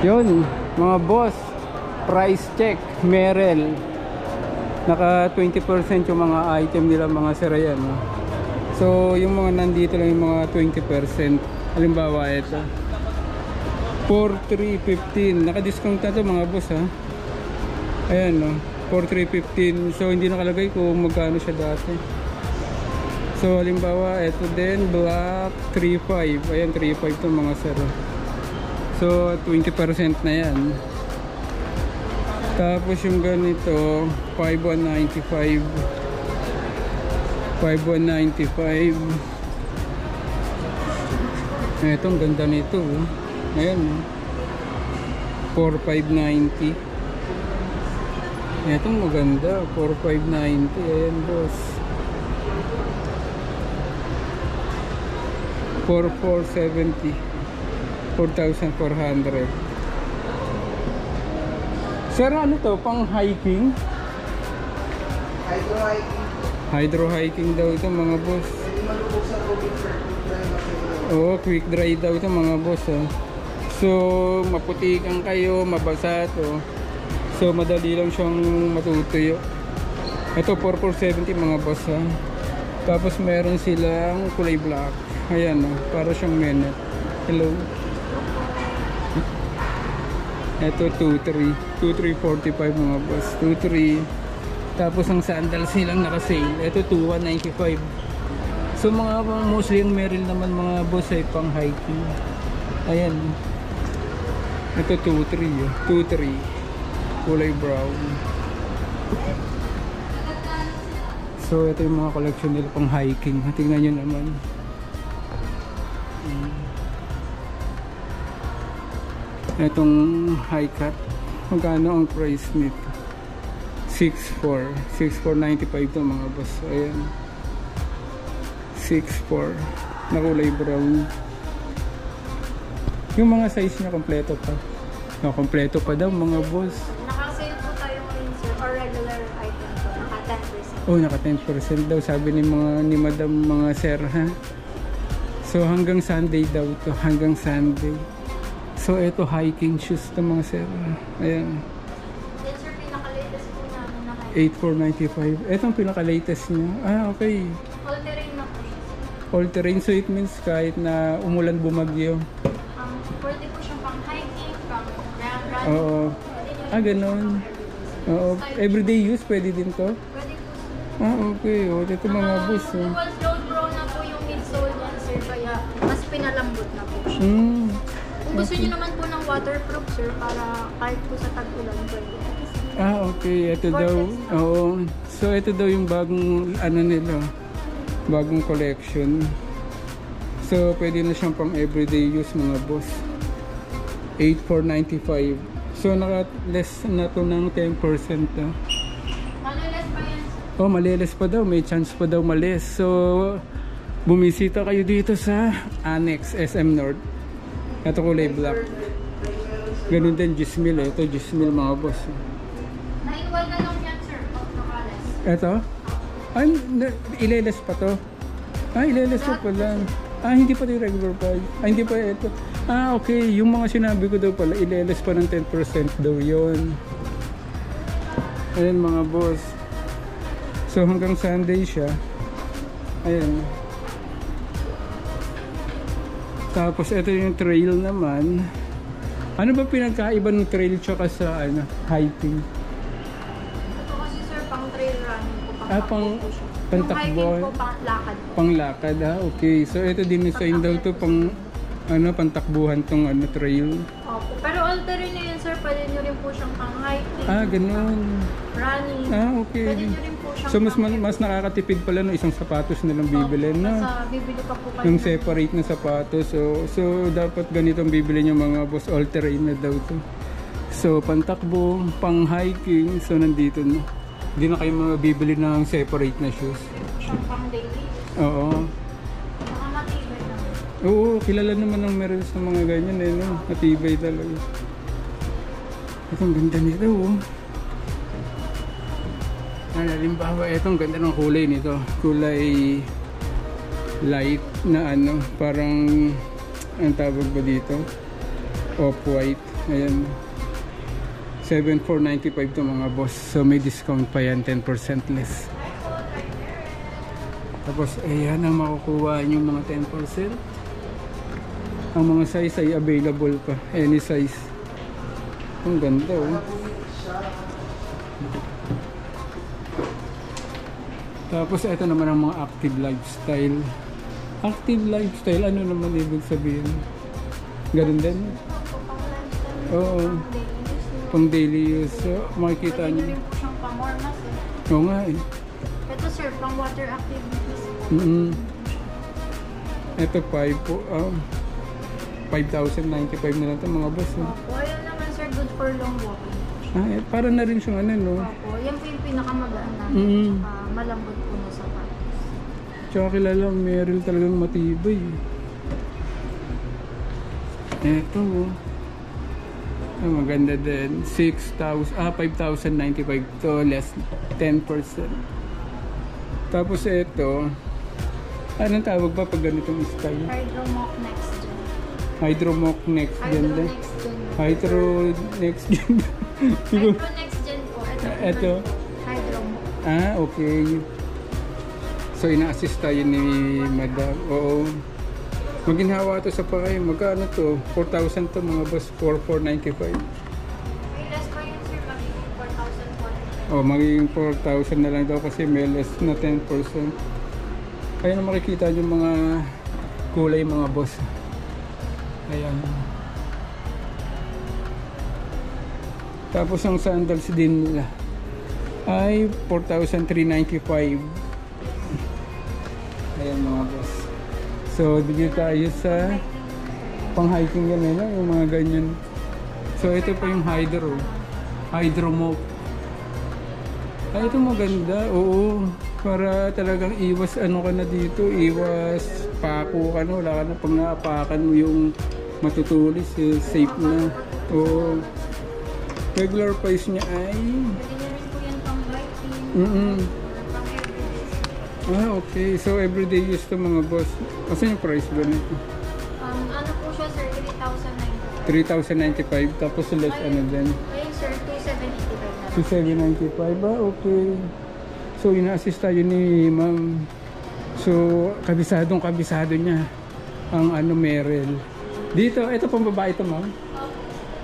Yun, mga boss, price check, Merrell. Naka 20% yung mga item nila, mga sirayan. No? So, yung mga nandito lang yung mga 20%. Halimbawa, ito. 4,315. Naka-discount na to mga boss, ha. Ayan, no. 4,315. So, hindi nakalagay kung magkano siya dati. So, halimbawa, ito din, black, 3,500. Ayan, 3,500 to mga sira. So 20% na yan. Tapos yung ganito 5,195. 5,195. Etong ganda nito. Ayan. 4,590. Etong maganda. 4,590. Ayan boss. 4,470. 4,400. Sir, ano to? Pang hiking? Hydro hiking. Hydro hiking daw ito mga boss. Pwede malubog sa tubig sir. Oo, quick dry daw ito mga boss. Oh. So, maputikan kayo, mabasa to. So, madali lang siyang matutuyo. Ito, 4,470 mga boss. Ha? Tapos meron silang kulay black. Ayan, oh, para siyang menet. Hello. Ito 2,345 mga boss. 2,3. Tapos ang sandals nilang naka-sale. Ito 2,195. So mga mostly yung Merrell naman mga boss ay pang hiking. Ayan. Ito 2,3. 2,3. Kulay brown. So ito yung mga collection nila pang hiking. Tingnan nyo naman. Itong high cut, magkano ang price nito? 6,400. 6,495 to mga boss. Ayan, 6,400 na kulay brown. Yung mga size niya kompleto pa. No, kompleto pa daw mga boss. Naka-sale po tayo ngayon sir, or regular item po, naka 10%. Oh, naka 10% daw sabi ni madam mga sir, ha. So hanggang Sunday daw to, hanggang Sunday. So ito hiking shoes to mga sir. Ayan. Then sir, pinaka-latest po namin na 8,495. Etong pinaka-latest niya. Ah, okay. all-terrain na po siya. All-terrain, so it means kahit na umulan bumagyo. Pwede po siyang pang hiking, pang running. Oo. Ah, ganun. Oo. Everyday use, pwede din to? Pwede po. Ah, okay. O, ito mga boss. Dual load pro na po yung midsole niyan sir, kaya mas pinalambot na po siya. Kung gusto niyo naman po ng waterproof sir, para kahit po sa tag-ulan pwede. Ah, okay. Ito daw. Oo. So, ito daw yung bagong, ano nila, bagong collection. So, pwede na siyang pang everyday use mga boss. 8,495. So, naka-less na to ng 10%. Maliles pa yan sir. Oh, maliles pa daw. May chance pa daw malis. So, bumisita kayo dito sa Annex SM North. Ito kulay black. Ganun din, Gismil. Ito, Gismil mga boss. 9-1 na lang yan sir, pag-nakalas. Ito? Ay, ileles pa to. Ah, ileles pa pala. Ah, hindi pa ito regular price. Ah, hindi pa ito. Ah, okay. Yung mga sinabi ko daw pala, ileles pa ng 10% daw yun. Ayan mga boss. So hanggang Sunday siya. Ayan. Tapos ito yung trail naman. Ano ba pinagkaiba ng trail tsaka sa hiking? Ito kasi sir, pang trail running po, pang Pang po siya. pantakbo. Yung hiking po, pang lakad po. Panglakad, okay. So ito din design daw to pang pantakbuhan tong trail. Opo. Pero all-terrain na yun sir, pwede nyo rin po siyang pang hiking. Ah, ganun. Running. Ah, okay. Pwede nyo rin po siyang So mas nakakatipid pala no, isang sapatos na lang bibili na. Bibili pa po kayo. Yung separate na sapatos. So dapat ganitong bibili nyo mga boss, all terrain na daw to. So pantakbo, pang hiking, so nandito na. Hindi na kayo mabibili ng separate na shoes. Siyang pang daily. Oo. Mga matibay na. Oo, kilala naman ng Merrell sa mga ganyan eh, no? Matibay talaga. Ito ang ganda nito, oh. Halimbawa, ito ang ganda ng kulay nito. Kulay light na parang, ang tawag ba dito? Off-white. Ayan. 7,495 to mga boss. So may discount pa yan, 10% less. Tapos ayan ang makukuha yung mga 10%. Ang mga size ay available pa. Any size. Ang ganda oh. Tapos ito naman ang mga active lifestyle. Active lifestyle, ano naman ibig sabihin? Ganun din? Oo. Pang daily use. So, makikita Pwede nyo. rin po siyang pang-hormas eh. Oo nga eh. Ito sir, pang water activities. Ito 5 po. 5,095 na lang ito mga boss. Oh. Opo, ayan naman sir, good for long walking. Para na rin siyang ano no. Opo, yan po yung pinakamagaan namin. Tsaka malambot po na sapatos. Tsaka kilala ang Merrell talagang matibay. Ito oh. Maganda din. 5,095 to less 10%. Tapos ito, anong tawag ba pag ganitong style? Hydromock next gen. Hydromock next gen Hydro din. next gen. Hydro next gen. Hydro next gen po. Ito. Hydromock. Okay. So ina-assist tayo ni Madam. Oo. Maginhawa to sa pakay. Magkano to? 4,000 to mga boss. 4,495. May less pa yun sir, magiging 4,400. Magiging 4,000 na lang daw kasi may less na 10%. Kaya na makikita yung mga kulay mga boss. Ayan. Tapos ang sandals din nila ay 4,395. Ayan mga boss. So dito tayo sa pang hiking yan yung mga ganyan. So ito pa yung Hydromock. Ito maganda. Oo. Para talagang iwas ano ka na dito, iwas pako ka na, wala ka na pag naapakan mo yung matutulis, safe na. Oo. Regular price niya ay Pwede na rin po yan pang hiking. Pang everyday. Okay. So everyday use to mga boss. Kasi yung price ba nito? Ano po siya sir, 3,095. 3,095 tapos less ano din. Ayun sir, 2,785 na lang. 2,795 okay. So ina-assist tayo ni ma'am. So kabisado niya ang Merrell. Dito, ito pang babae to ma'am.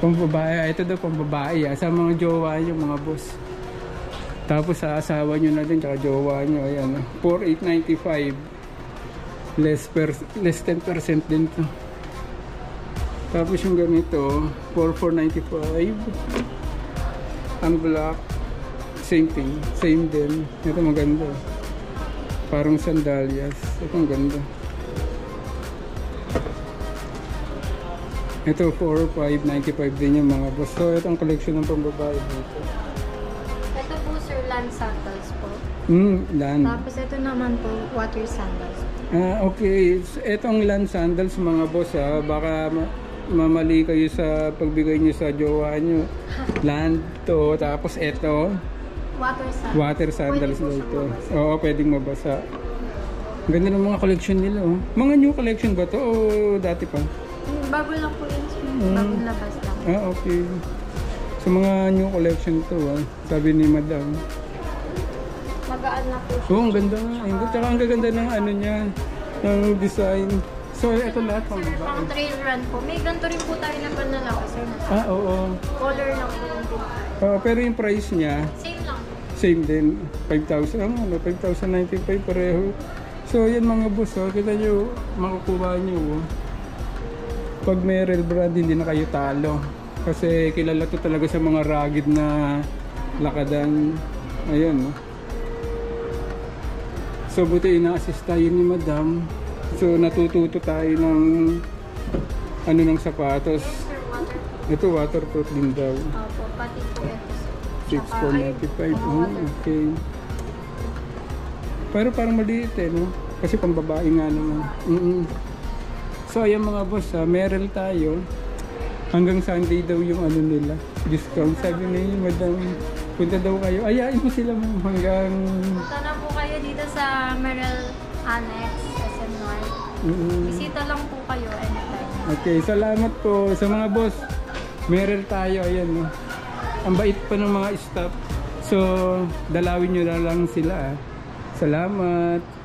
Pang babae, ito daw pang babae sa mga jowa niyo mga boss. Tapos sa asawa niyo na din tsaka jowa niyo, ayan. 4,895. Less 10% din to. Tapos yung ganito, 4,495. Ang black, same thing, same din. Ito maganda. Parang sandalias. Ito ang ganda. Ito 4,595 din yung mga boss. So ito ang collection ng pambabae dito. Ito po sir, land sandals po. Land. Tapos ito naman po, water sandals. Okay. So, itong land sandals mga boss baka mamali kayo sa pagbigay niyo sa jowa niyo. Land to. Tapos ito, water sandals Pwede po dito. siyang mabasa. Oo, pwedeng mabasa. Ganda ng mga collection nila. Oh. Mga new collection ba to o dati pa? Bago lang po yun sir. Bagong labas lang. Okay. So mga new collection to sabi ni Madam. Magaan na po siya. Oo, ang ganda nga. Tsaka ang gaganda ng ano niya, ng design. So ito lahat pang Sir, pang babae. trail run po. May ganito rin po tayo na panlalaki sir. Oo. Color lang po yung din. Pero yung price niya, Same lang po. same din. 5,000. 5,095 pareho. So yan mga boss, kita nyo, makukuha nyo. Pag Merrell brand, hindi na kayo talo. Kasi kilala to talaga sa mga rugged na lakadan. Ayun. So buti ina-assist tayo ni Madam. So natututo tayo ng ng sapatos. Yes sir, water. Ito waterproof din daw. Opo, pati po ito sir. 6,495. Okay. Pero parang maliit no? Kasi pang babae nga naman. So ayan mga boss, Merrell tayo. Hanggang Sunday daw yung nila, discount. Sabi ni Madam, punta daw kayo. Ayain mo sila hanggang... Punta na po kayo dito sa Merrell Annex, SM North. Bisita lang po kayo anytime. Okay, salamat po sa mga boss. Meron tayo, ayan, no. Ang bait pa ng mga staff. So, dalawin nyo na lang sila. Salamat.